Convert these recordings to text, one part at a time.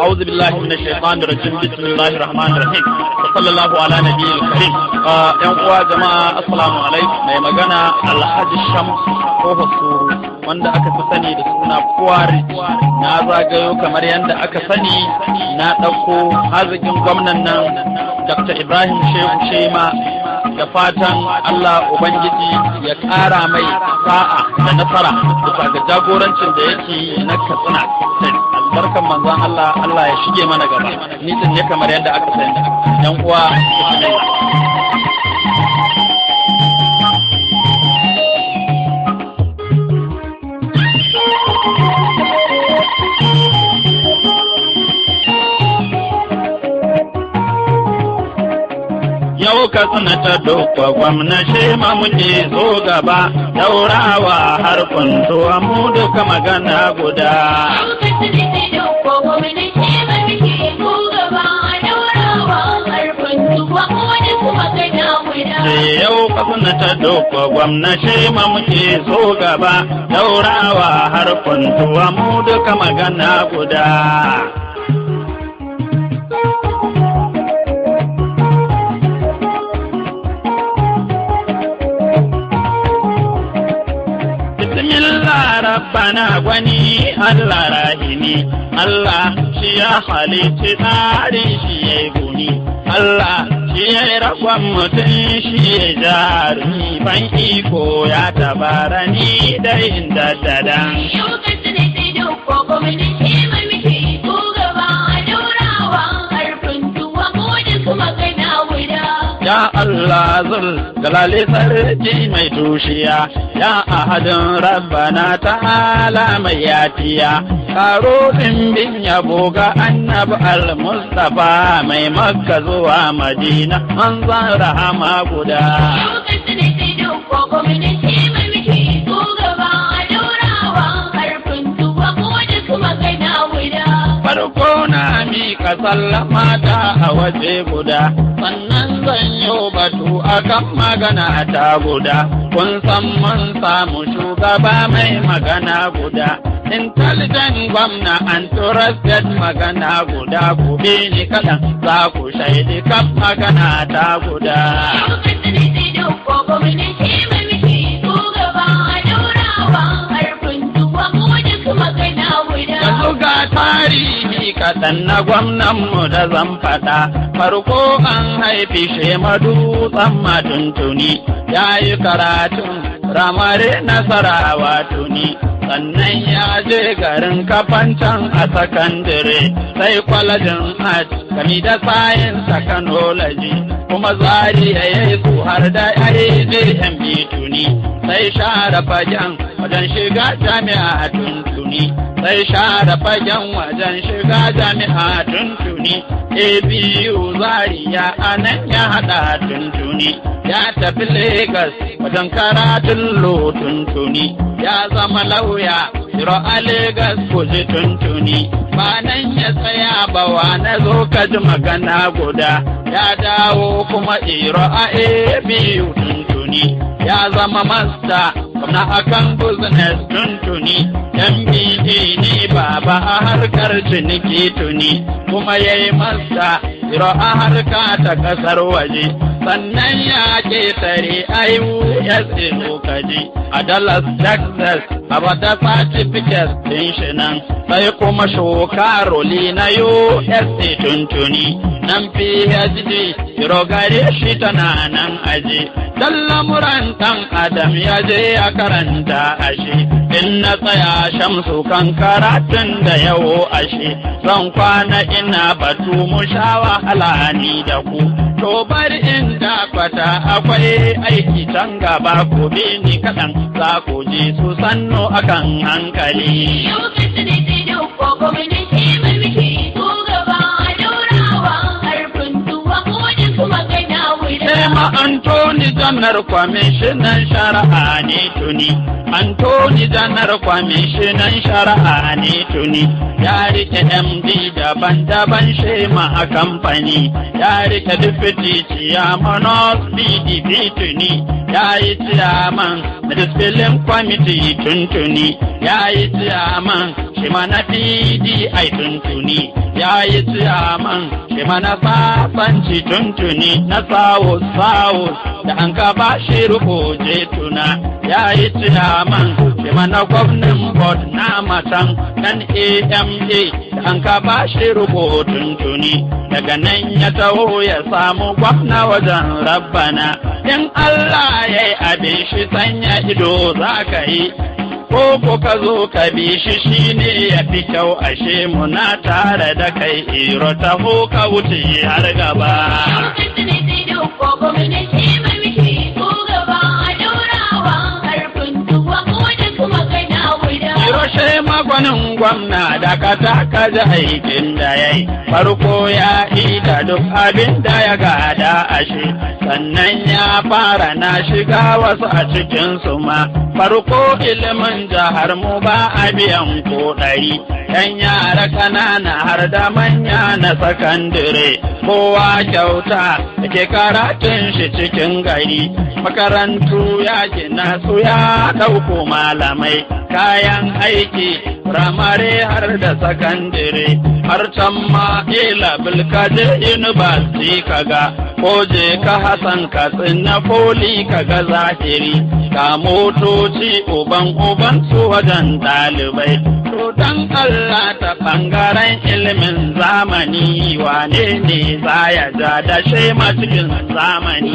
أعوذ بالله من الشيطان الرجيم بسم الله الرحمن الرحيم وصلى الله على نبي الكريم ‘yan uwa jama'a assalamu alaikum mai magana Alhaji Shams Kofa Suru wanda aka fi sani da suna Kwari na zagayo kamar yadda aka sani na ɗauko arzikin gwamnan nan Dr. Ibrahim Shehu Shema da fatan Allah Ubangiji ya ƙara mai sa'a da nasara bisa ga jagorancin da yake na Katsina. Albarkan manzon Allah, Allah ya shige mana gaba. Ni din ne kamar yadda aka sani. ‘Yan uwa, yau ka ta dokwa gwamna Shema muke zo gaba daurawa har kuntuwa mu duka magana guda. Yau ka ta dokwa gwamna Shema muke zo gaba daurawa har kuntuwa mu duka magana guda. Rabbana gwani Allah rahimi Allah shi ya halitta tsarin shi ya yi guni Allah shi ya yi rakon mutum shi ya jarumi ban iko ya tabara ni da inda dadan. Ya Allah zul galali sarki mai tushiya ya ahadin rabbana ta'ala mai yatiya karo dimbin yabo ga annabi al-mustafa mai makka zuwa madina manzon rahama guda. Farko na mika sallama ta a waje guda sannan zan yi batu akan magana ta guda kun san mun samu shugaba mai magana guda intelligent gwamna and trusted magana guda ku bi ni kaɗan za ku shaidi kan magana ta guda. Yanzu ga tarihi kaɗan na gwamnanmu da zan faɗa, farko an haifi Shema Dutsen Matuntuni, ya yi karatun ramare Nasarawa tuni, sannan ya je garin Kafancan a sakandire, sai kwalejin Art, gami da Science Technology, kuma Zaria ya yi su har da AJMB tuni, sai share fagen wajen shiga jami'a tuntuni. Sai share fagen wajen shiga jami'a tuntuni, ABU Zaria a nan ya haɗa tuntuni, ya tafi Legas wajen karatun lo tuntuni, ya zama lauya, Shiro a Legas kuji tuntuni, ba nan ya tsaya ba wa na zo ka ji magana guda, ya dawo kuma Iro a ABU tuntuni, ya zama masta, na akan business tuntuni, MBA ne baba a harkar ciniki tuni, kuma ya yi masa Iro a harka ta kasar waje, sannan ya ƙetare IUSA lokaci a Dallas, Texas, a bada certificate ɗin shi nan, sai kuma shokaroli na USA tuntuni, nan PhD, Iro gare shi tana nan aje, dan lamuran ɗan Adam ya je ya karanta ashe, in na tsaya Shamsu kan karatun da yawo ashe, zan kwana ina batu mu sha wahala ni da ku, to bari in dakwata akwai aiki can gaba ku bi ni kaɗan za ku ji su sannu akan hankali. Shema Antoni janar kwamishinan shari'a ne tuni. Antoni janar kwamishinan shari'a ne tuni. Ya rike MD daban-daban shema a kamfani. Ya rike deputy chairman of PDP tuni. Ya yi chairman da discipline committee tuntuni. Ya yi chairman shema na PDI tuntuni. Ya yi chairman shema na sasanci tuntuni. Na South da an ka ba shi rubuce tuna. Ya yi chairman shema na gwamnan board na matan dan AMA da an ka ba shi rubutun tuni. Daga nan ya taho ya samu gwamna wajen rabbana. In Allah ya yi abin shi sanya ido za ka yi. Ko ka zo ka bi shi shine ya fi kyau ashe muna tare da kai iro taho ka wuce har gaba. Iroshe magwanin gwamna da ka taka ji aikin da ya yi, farko ya ida duk abin da ya gada ashe, sannan ya fara na shiga wasu a cikinsu ma, farko ilimin jihar mu ba a biyan ko ɗari, ‘yan yara ƙanana har da manya na sakandire, kowa kyauta da ke karatun shi cikin gari, makarantu ya gina su ya ɗauko malamai, kayan aiki, firamare har da sakandire, har can ma ila bilkaje university kaga, ko je ka Hassan Katsina Foli kaga zahiri, ga motoci uban su wajen ɗalibai. To dan Allah ta ɓangaren ilimin zamani wane ne za ya ja da shema cikin zamani.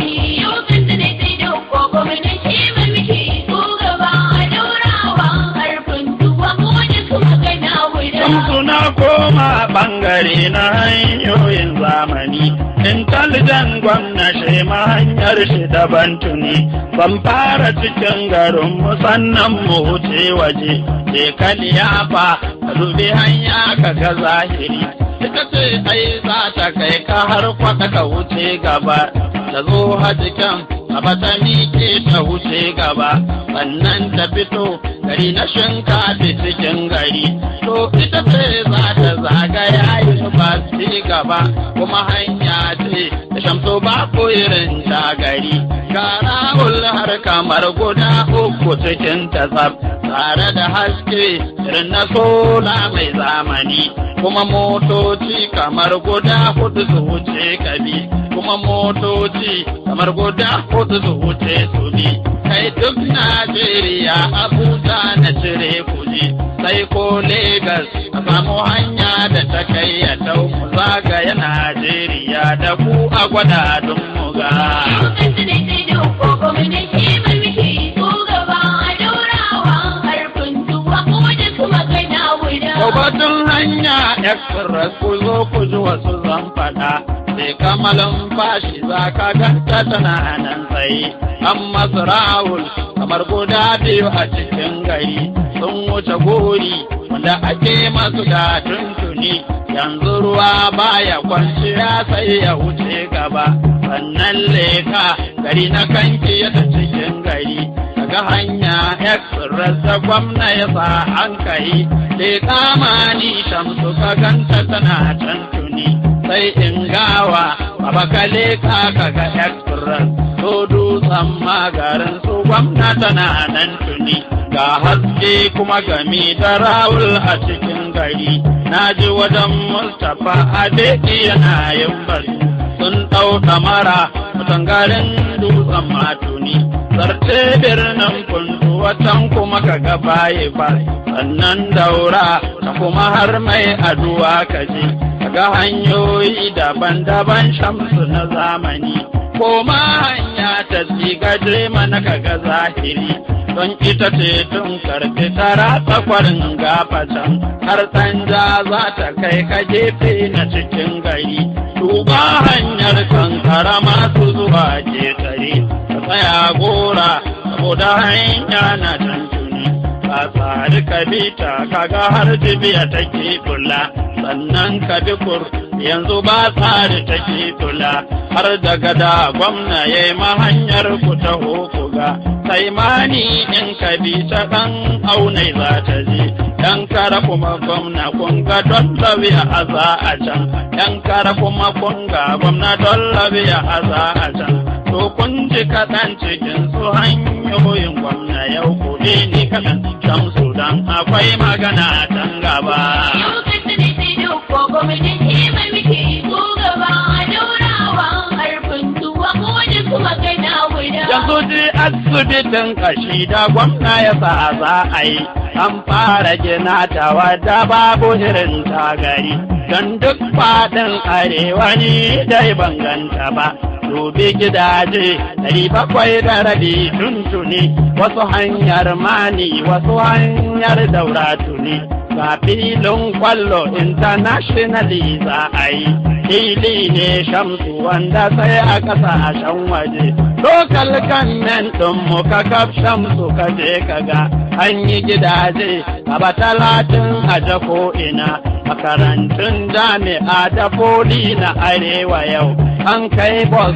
Suna koma ɓangare na hanyoyin zamani, intelligent gwamna shema hanyar shi daban tuni, ban fara cikin garin sannan mu wuce waje, je ka liyafa ka dubi hanya ka ga zahiri, ita ce ai za ta kai ka har kwata ka wuce gaba, ta zo hajikan gaba ta miƙe ta wuce gaba, sannan ta fito gari na shinkafi cikin gari, to ita ce za ta zagaya university gaba, kuma hanya ce da shamso ba ko irin ta gari, Karawul har kamar guda uku cikin tasab, tare da haske irin na sola mai zamani, kuma motoci kamar guda hudu su wuce kabi, kuma motoci kamar guda hudu su wuce su bi, kai duk Najeriya Abuja na cire kuji, sai ko Legas a samu hanya da ta kai ya tau mu zagaya Najeriya da ku a gwada don mu ga. Batun hanya express ku zo ku ji wasu zan faɗa, sai kamalin fashi za ka ganta tana nan tsaye, an masu rawul kamar guda biyu a cikin gari, sun wuce gori wanda ake masu da tuntuni, yanzu ruwa baya kwanciya sai ya wuce gaba, sannan leka gari na kanki ya ta cikin gari, daga hanya express da gwamna ya sa hankali, leka mani shamsu ka ganta tana can tuni, sai in gawa abakale ka kaga express, to dutsen magarin su gwamna tana nan tuni, ga haske kuma gami da rawul a cikin gari, na ji wajen Mustapha Adeki yana yin batu, sun ɗau ɗamara mutan garin dutsen matuni, zarce birnin kundu watan kuma kaga baye ba, sannan daura da kuma har mai aduwa kaje, kaga hanyoyi daban-daban shamsu na zamani, koma hanya ta tsigaje mana kaga zahiri, don ita ce tun karfe tara tsakwarin gafatan, har tsanja za ta kai ka gefe na cikin gari, duba hanyar kankara masu zuwa ketare, ka tsaya gora saboda hanya na tantuni, ka tsari ka bita kaga har jibiya take kula, sannan ka bi kur yanzu ba tsari take kula, har daga da gwamna ya yi mahanyar ku taho ku ga sai mani in ka bi ta ɗan aunai za ta je yan kara kuma gwamna kun ga don labiya a za a can yan kara kuma kun ga gwamna don labiya a za a can to kun ji kaɗan cikin su hanyoyin gwamna yau kuɗi ni kaɗan shamsu dan akwai magana can gaba. Yanzu ji asibitin kashi da gwamna ya sa za a yi, an fara gina ta wadda babu irin ta gari, don duk faɗin arewa ni dai ban ganta ba. Dubi gidaje 700 tuntuni, wasu hanyar mani, wasu hanyar daura tuni. Ga filin kwallo internationally za a yi, fili ne shamsu wanda sai a ƙasashen waje. Lokal government ɗinmu ka kaf shamsu ka je ka ga an yi gidaje gaba 30 a jako ina. Makarantun jami'a da poli na arewa yau an kai bus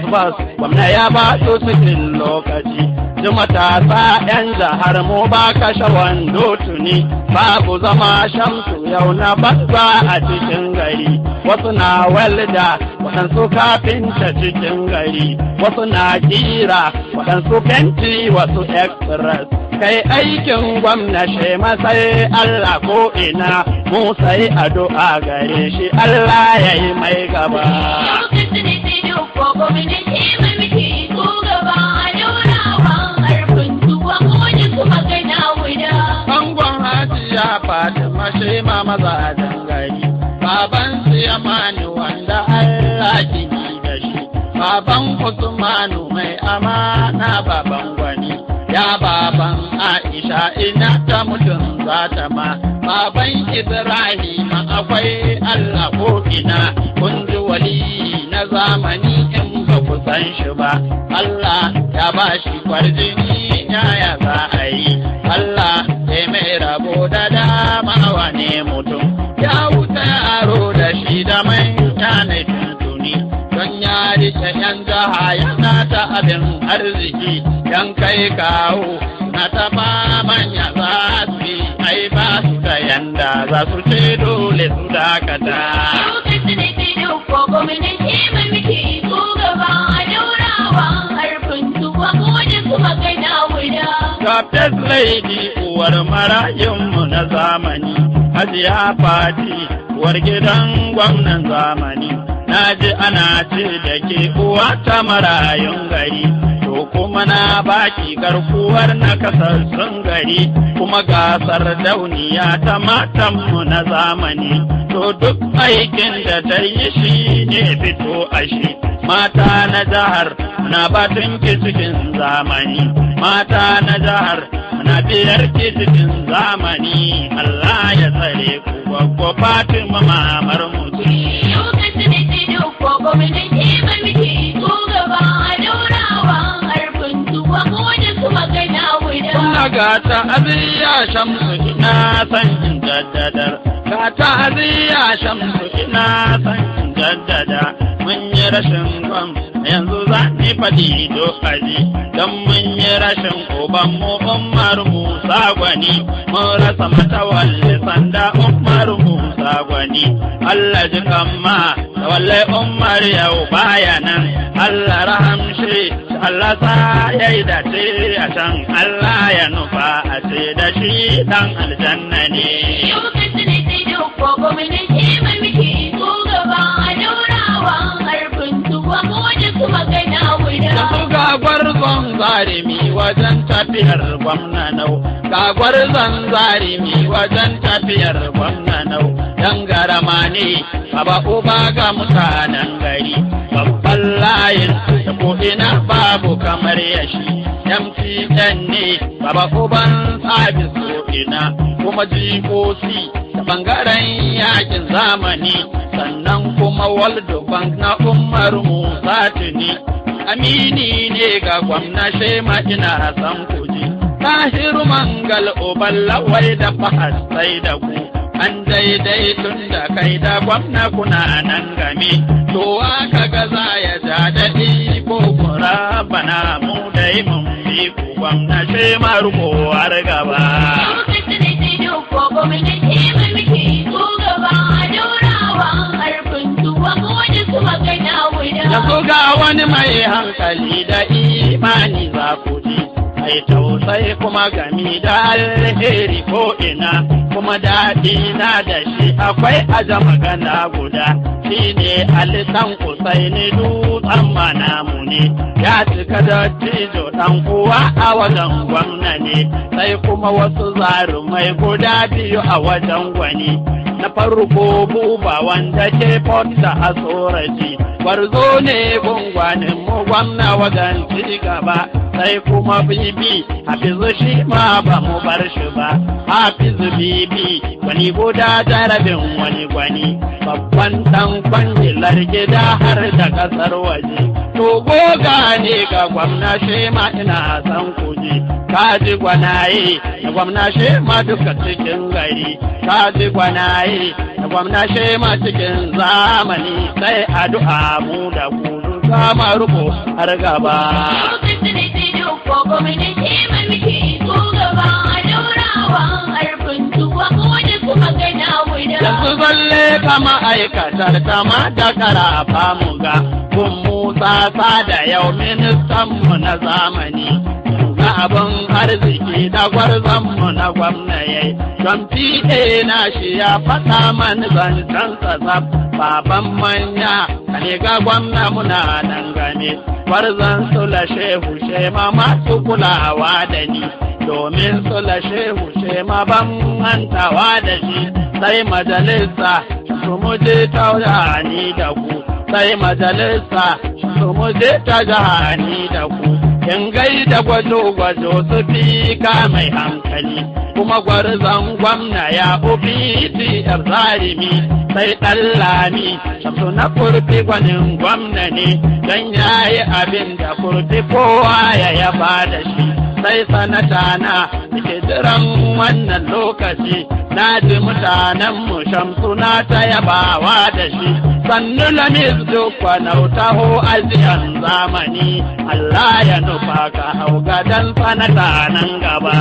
gwamna ya ba su cikin lokaci. Ji matasa 'yan jihar mu ba kashe wando tuni, babu zama shamsu yau na banza a cikin gari. Wasu na welda, waɗansu kafinta cikin gari, wasu na kira, waɗansu fenti, wasu express. Kai aikin gwamna shema sai Allah ko ina, mu sai addu'a gare shi Allah ya yi mai gaba. Fatima Shema mazajen gari, baban Siyamani wanda Allah gini da shi, baban Usmanu mai amana baban gwani, ya baban Aisha ina ta mutum za ta ma, baban Ibrahim akwai Allah ko ina, kun ji wali na zamani in ba ku san shi ba, Allah ya ba shi kwarjini ya za a yi, Allah ya mai rabo da dama wane mutum, ya wuta yaro da shi da manya na tuntuni, don ya rike 'yan jaha yana ta abin arziki, yan kai kawo na ta manya za su yi, ai ba su da yanda za su ce dole su dakata. First Lady uwar marayunmu na zamani, Hajiya Fati uwar gidan gwamnan zamani, na ji ana ce da ke uwa ta marayun gari, to kuma na baki garkuwar na kasassun gari, kuma gasar dauniya ta matanmu na zamani, to duk aikin da ta yi shi ne fito a shi. Mata na jihar na batun ki cikin zamani, mata na jihar na biyar ki cikin zamani, Allah ya tsare ku gwaggo Fatima mamar mutum. Ga ta aziya shamsu ina san in jaddadar, ga ta aziya shamsu ina san in jaddada, mun yi rashin gwam yanzu za ni faɗi dokaji, don mun yi rashin ubanmu Umar Musa Gwani, mun rasa matawalle sanda Umar Musa Gwani, Allah ji kamma da walle Umar yau baya nan, Allah rahamshi Allah sa ya yi dace a can, Allah ya nufa a ce da shi dan aljanna ne. Gwarzon zarimi wajen tafiyar gwamna nau, ga gwarzon zarimi wajen tafiyar gwamna nau, dan garama ne baba uba ga mutanen gari, babban layin da ko'ina babu kamar yashi, MTN ne baba uban sabis ko'ina, kuma GOC da bangaren yakin zamani, sannan kuma World Bank na Umar Musa Tuni. Amini ne ga gwamna Shema ina san kuji, Tahiru Mangal Uban Lawai da Fahad sai da ku, an daidai tun da kai da gwamna kuna nan game to aka ga za ya ja da iko kura bana mu dai mun bi ku gwamna she maruko har gaba yanzu ga wani mai hankali da imani za ku ji mai tausayi kuma gami da alheri ko ina kuma daɗi na da shi akwai aja magana guda shi ne alisan kusai ne dutsen manamu ne ya cika da cijo ɗan uwa a wajen gwamna ne sai kuma wasu zarumai guda biyu a wajen gwani na farko buba wanda ke fota a tsoraji gwarzo ne gungwanin mu gwamna wajen ci gaba sai kuma bibi hafizu shi ma ba mu bar shi ba hafizu bibi wani guda jarabin wani gwani babban dan kwangilar gida har da kasar waje to goga ne ga gwamna shi ma ina san kuje kaji gwanaye na gwamna shi ma duka cikin gari kaji gwanaye na gwamna shi ma cikin zamani sai addu'a mu da ku zama ruko har gaba yanzu zalle kama aikatar kama da karafa mu ga kun Musa da yau ministan mu na zamani ga abin arziki da gwarzon mu na gwamna yayi don fiye na shi ya faɗa man zancen tsazab baban manya ne ga gwamna muna nan game gwarzon sula shehu shema masu kulawa da ni domin sula shehu shema ban mantawa da shi sai majalisa su muje ta jahani da ku sai majalisa su muje ta jahani da ku in gaida gwajo-gwajo su fi ka mai hankali kuma gwarzon gwamna ya ubiti yar zarimi sai ɗan lami su na kurfi gwanin gwamna ne don yayi abin da kurfi kowa ya yaba da shi sai sanata na ke jiran wannan lokaci na ji mutanen mu shamsu na ta yabawa da shi sannu lamis duk taho aziyan zamani Allah ya nufa ka hau gadon sanata nan gaba.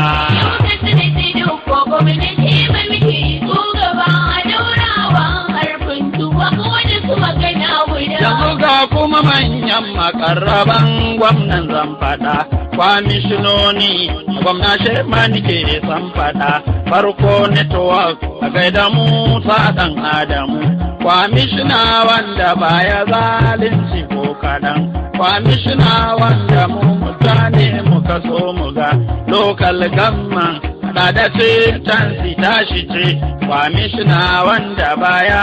Yanzu ga kuma manyan makarraban gwamnan zamfada kwamishinoni gwamna shemani ke san fada farko network a gaida Musa dan Adamu kwamishina wanda baya zalunci ko kadan kwamishina wanda mu mutane muka so mu ga local government da ce tansi tashi ce kwamishina wanda baya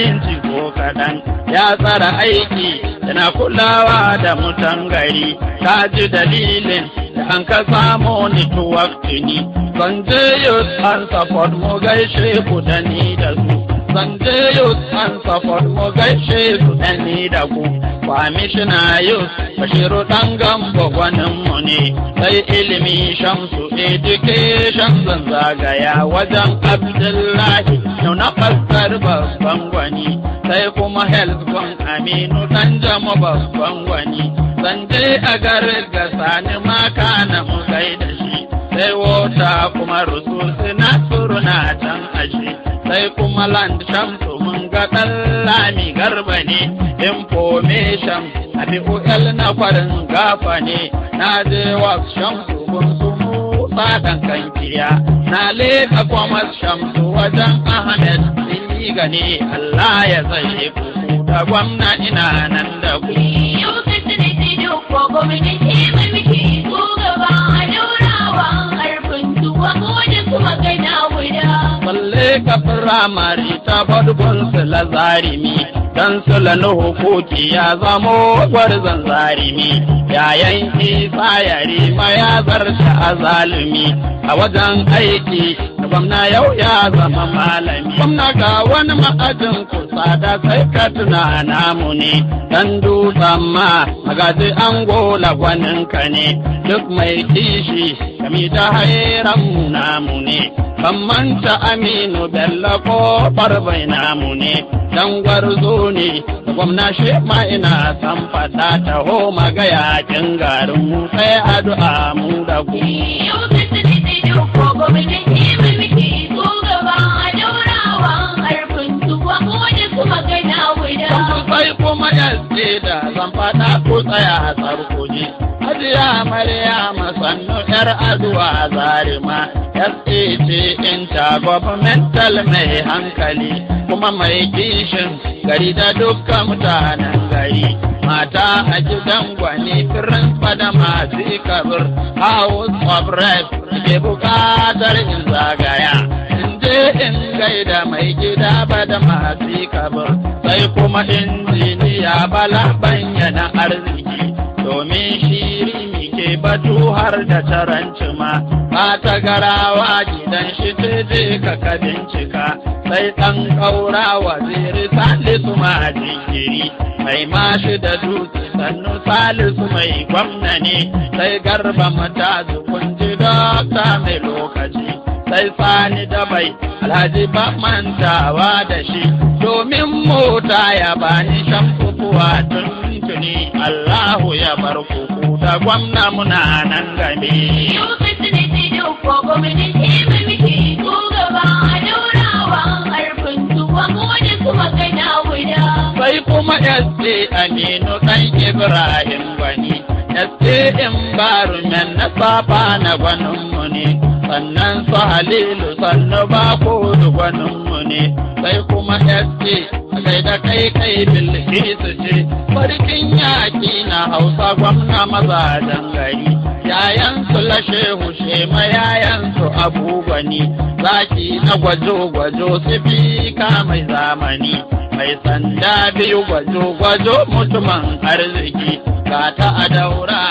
inci ko kadan ya tsara aiki yana kulawa da mutan gari ta ji dalilin da an ka samu ni tuwaktini zanje youth and support mu gaishe ku da ni da su zanje youth and support mu gaishe su da ni da ku kwamishina youth bashiru dan gambo gwanin mu ne sai ilimi shamsu education zan zagaya wajen abdullahi yau na fassar babban gwani sai kuma health gwan aminu dan jama babban gwani zanje a garin ga sani maka na mu gaida shi sai wota kuma rususi na suruna can ashe sai kuma land shamsu mun ga ɗan lami garba ne information abi'ul na kwarin gafa ne na je wax shamsu gun su musa dan kankiya na leka kuma shamsu wajen ahmed siliga ne Allah ya tsaye ku da gwamna ina nan da ku ka firamare ta badgon su la zarimi dan su la nuhu koki ya zamo gwarzon zarimi yayan isa yare ma ya zarta a zalumi a wajen aiki gwamna yau ya zama malami gwamna ga wani ma'ajin kusa da sai ka tuna namu ne dan dutsen ma magaji an gola gwaninka ne duk mai kishi da gami da hairan namu ne, ban manta Aminu Bello kofar bai namu ne, dan gwarzo ne, da gwamna shi ma ina san fada taho magayakin garin mu sai addu'a mu da ku. Yau sai su ne da ko gwamnatin mai miki ko gaba a daurawan harfin tuwa ko da kuma gana guda. Sai kuma yace da zan fada ku tsaya tsarkoji. Hajiya Maryama sannu ‘yar aduwa zarima, yace ce intergovernmental mai hankali, kuma mai kishin gari da dukkan mutanen gari. Mata a gidan gwani Prince da masu kabir, House of Reps ke bukatar in zagaya. In je in gaida mai gida ba da masu kabir, sai kuma injiniya Bala bayyana arziki. Domin shiri ke batu har da tarancima, ba ta garawa gidan shi je ka bincika, sai ɗan ƙaura waziri Salisu ma jinkiri, mai mashi da dutse sannu Salisu mai gwamna ne, sai Garba Matazu kunji dokta mai lokaci, sai Sani da bai Alhaji ba mantawa da shi, domin mota ya bani shan fufuwa tuni Allahu ya bar kuku da gwamna muna nan game. Yau sai su ne da ko gwamnatin mai miki ko gaba a daurawan harfin tuwa ko da kuma gana guda. Sai kuma yace Aminu ɗan Ibrahim Gwani, yace environment na safa na gwaninmu ne, sannan su Halilu sannu ba ko gwaninmu ne, sai kuma yace kai da kai Bilkisu ce, sarkin yaƙi na Hausa gwamna mazajen gari, yayansu Lashehu Shema yayansu Abu Gwani, zaki na gwajo-gwajo sifika mai zamani, mai sanda biyu gwajo-gwajo mutumin arziki, ga ta a daura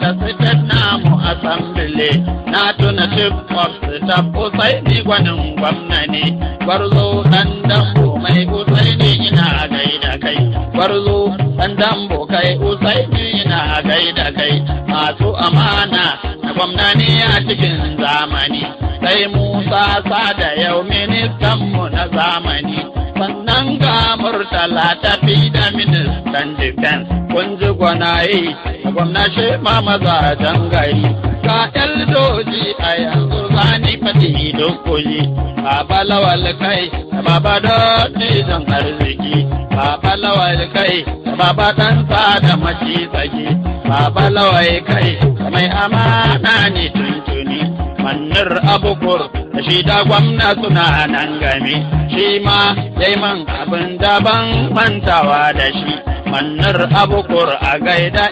ta sitar namu asambile, na tuna chief of staff Usaini gwanin gwamna ne, gwarzo ɗan dambo mai Usaini ina gaida kai, gwarzo ɗan dambo kai Usaini ina gaida kai, masu amana na gwamna ne a cikin zamani, sai Musa Sada yau ministanmu na zamani, sannan ga Murtala tafi da ministan defense, kun ji gwanaye a gwamna shi ma mazajen gari, ga Eldoji a yanzu zani fati dokoli, Baba Lawal kai da Baba Dottijan arziki, Baba Lawal kai da Baba ɗansa da maci tsaki, Baba Lawal kai da mai amana ne tuntuni, Manir Abukur da shi da gwamna suna nan game, shi ma yayi man abin daban mantawa da shi. Manir Abukur a gaida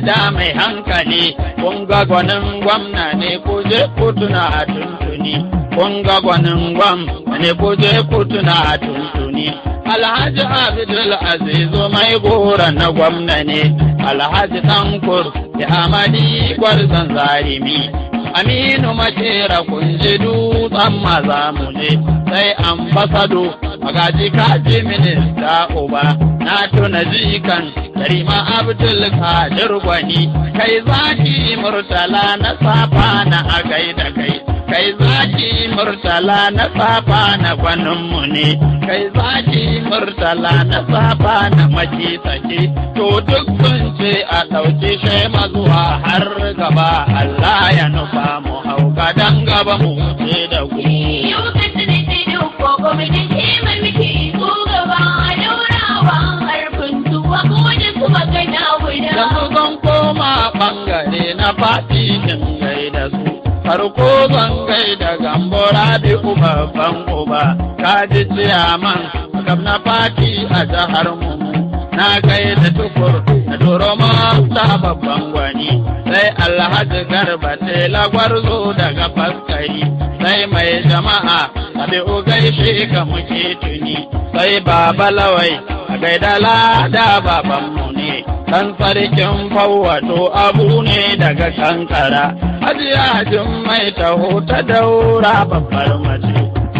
da mai hankali, kun ga gwanin gwamna ne ko je kotuna a tuntuni, kun ga gwanin gwamna ne ko je kotuna a tuntuni. Alhaji Abdul Azizu mai gora na gwamna ne, Alhaji Tankur da Amadi gwarzon zarimi, Aminu Makera kun ji dutsen maza mu je, sai ambasado magaji kaji minista uba, na tuna jikan Karima Abdul Kadir Gwani, kai zaki Murtala na safa na a gaida kai, kai zaki Murtala na safa na gwaninmu ne, kai zaki Murtala na safa na maki sake, to duk sun ce a ɗauki shema zuwa har gaba, Allah ya nufa mu hau gadan gaba mu ce da ku. Yau sai su ne da ko gwamnatin mai miki ko gaba a daurawan harfin tuwa ko da kuma gana guda. Yanzu zan koma ɓangare na fati in gaida su, farko zan gaida Gambo Rabi'u babban uba, kaji ciyaman gab na fati a jihar mu, na gaida Tukur na Duroma ta babban gwani, sai Alhaji Garba Tela Gwarzo daga Faskari, sai mai jama'a Rabi'u gaishe ka muke tuni, sai Baba Lawai a gaida Lada babanmu ne, kan sarkin fawwato abu ne daga kankara, Hajiya Jummai taho ta daura babbar mace,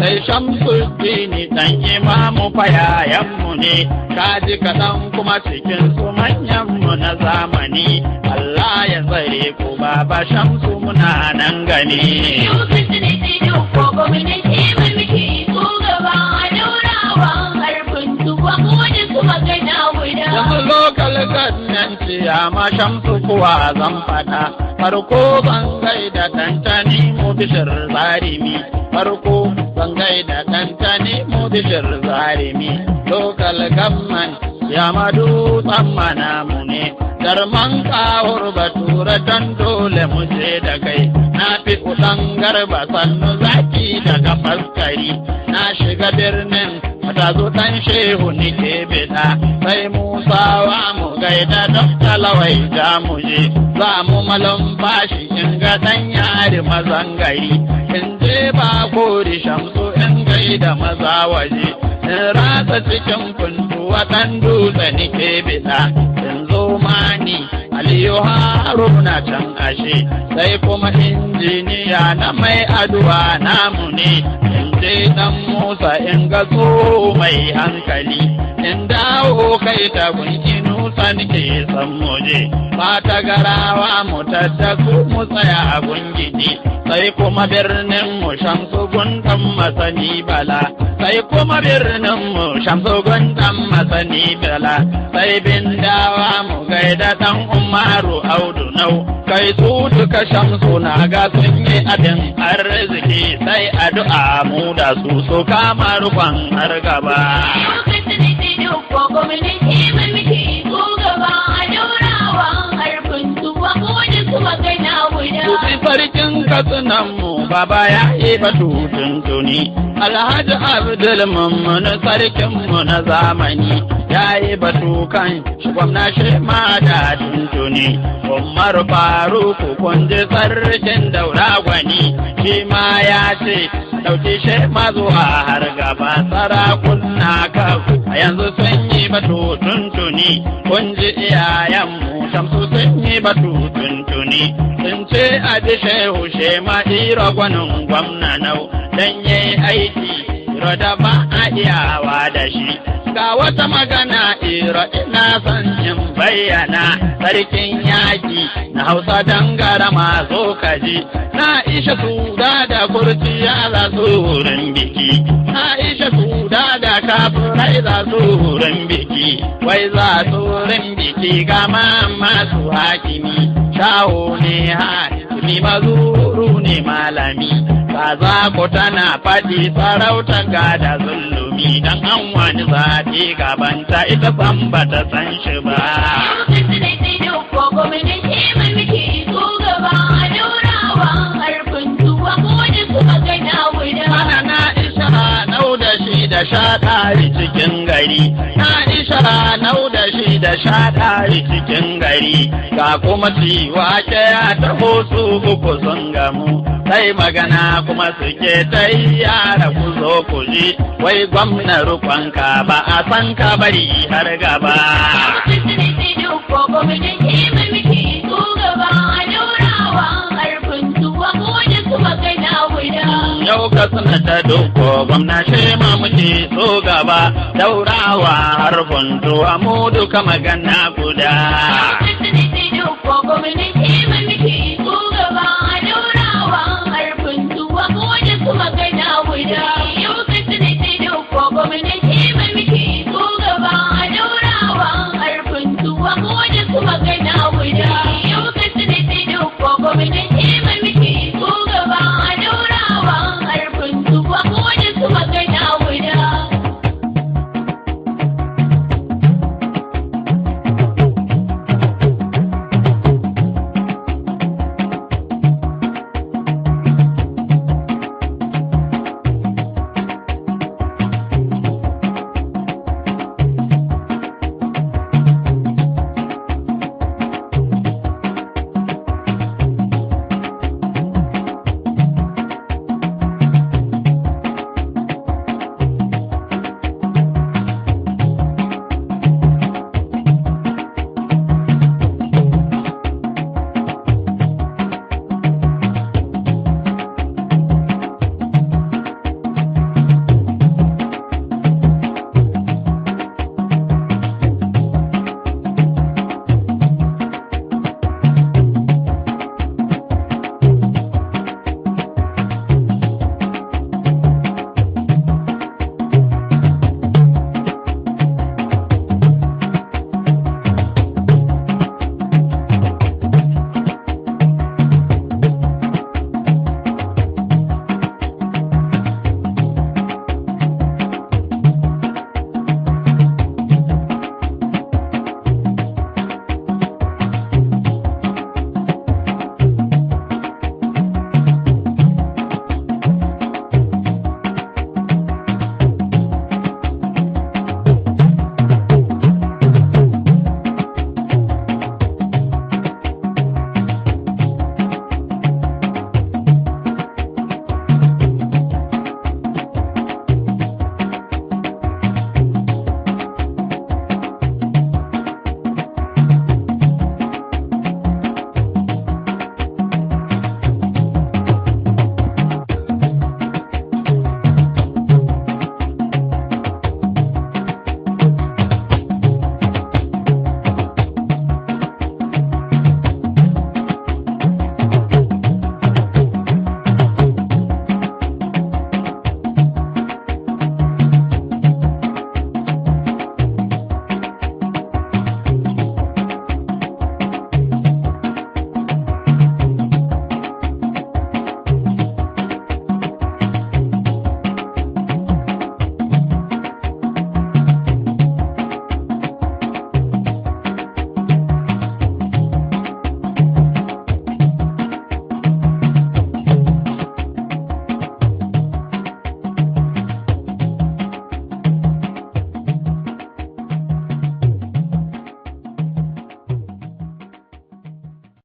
sai Shamsuddini dan Imamu fayayenmu ne, kaji kaɗan kuma cikin su manyanmu na zamani. Allah ya tsare ku baba Shamsu muna nan gani. Lokacin da ke dukko gwamnati mai muke so gaba daurawa harfin tuwa ko da su magana guda. Yanzu lokal gannan ma Shamsu kuwa zan faɗa, farko zan gaida ɗantani mu bishir zarimi, farko zan gaida ɗantani mu bishir zarimi. Lokal gamman ya madu tsammana mu ne, darman kawur batura dan dole mu je da kai. Na fi kuɗan garba sannu zaki daga faskari, na shiga birnin matazu ɗan shehu nike bida, sai Musawa mu gaida Dokta Lawai ja mu je, za mu malumfashi in ga ɗan yari mazan gari, in je ba kori Shamsu in gaida maza waje, in ratsa cikin funtuwa ɗan dutse nike bida, in zo mani Aliyu Haruna can ashe, sai kuma injiniya na mai aduwa namu ne, in je ɗan Musa in ga so mai hankali, in dawo kai ta gunki nusa nike san muje, mata garawa mu tattaku mu tsaya a gungini, sai kuma birnin mu Shamsu gundan masani bala, sai kuma birnin mu Shamsu gundan masani bala, sai bindawa mu gaida ɗan Umaru Audu Nau, kai su duka Shamsu na ga sun yi abin arziki, sai addu'a mu da su kama rukun har gaba. Lokacin da ke dukko gwamnati mai muke so gaba daurawa harfin tuwa ko da su magana guda. Tufi sarkin katsunanmu baba ya yi batu tuntuni, Alhaji Abdul Mamman sarkinmu na zamani, ya yi batu kan shi gwamna shi ma da tuntuni. Umar Faruku kunji sarkin daura gwani, shi ma ya ce ɗauki shi ma zuwa har gaba. Sarakuna kafu a yanzu sun yi batu tuntuni, kunji iyayenmu Shamsu sun yi batu tuntuni, sun ce a ji shehu shema iro gwanin gwamna nau, dan yayi aiki iro da ba a iyawa da shi. Ga wata magana iro ina son in bayyana, sarkin yaki na Hausa dangara mazo kaji, na isha suda da kurciya za su wurin biki, na isha suda da kafurai za su wurin biki, wai za su wurin biki ga masu hakimi, shawo ne hakimi mazuru ne malami, kaza ko tana faɗi sarauta gada zulumi, dan an wani zaɓe gabanta ita san bata san shi ba. Lokacin da ke dukko gwamnati mai muke so gaba daurawa harfin tuwa ko da su magana guda. Mana na ishara nau da shi da shaɗari cikin gari, na ishara nau da shi da shaɗari cikin gari, ga kuma ciwa ke ya taho su uku sun gamu, sai magana kuma suke ta yi yara ku zo ku ji, wai gwamna rukonka ba a san ka bari har gaba. Lokacin da ke dukko gwamnati mai muke so gaba daurawa harfin tuwa ko da su magana guda. Yau ka suna ta dukko gwamna shi ma muke so gaba, daurawa har funtuwa mu duka magana guda. Lokacin da ke dukko gwamnati mai muke so gaba daurawa harfin tuwa ko da su magana guda. Lokacin da ke dukko gwamnati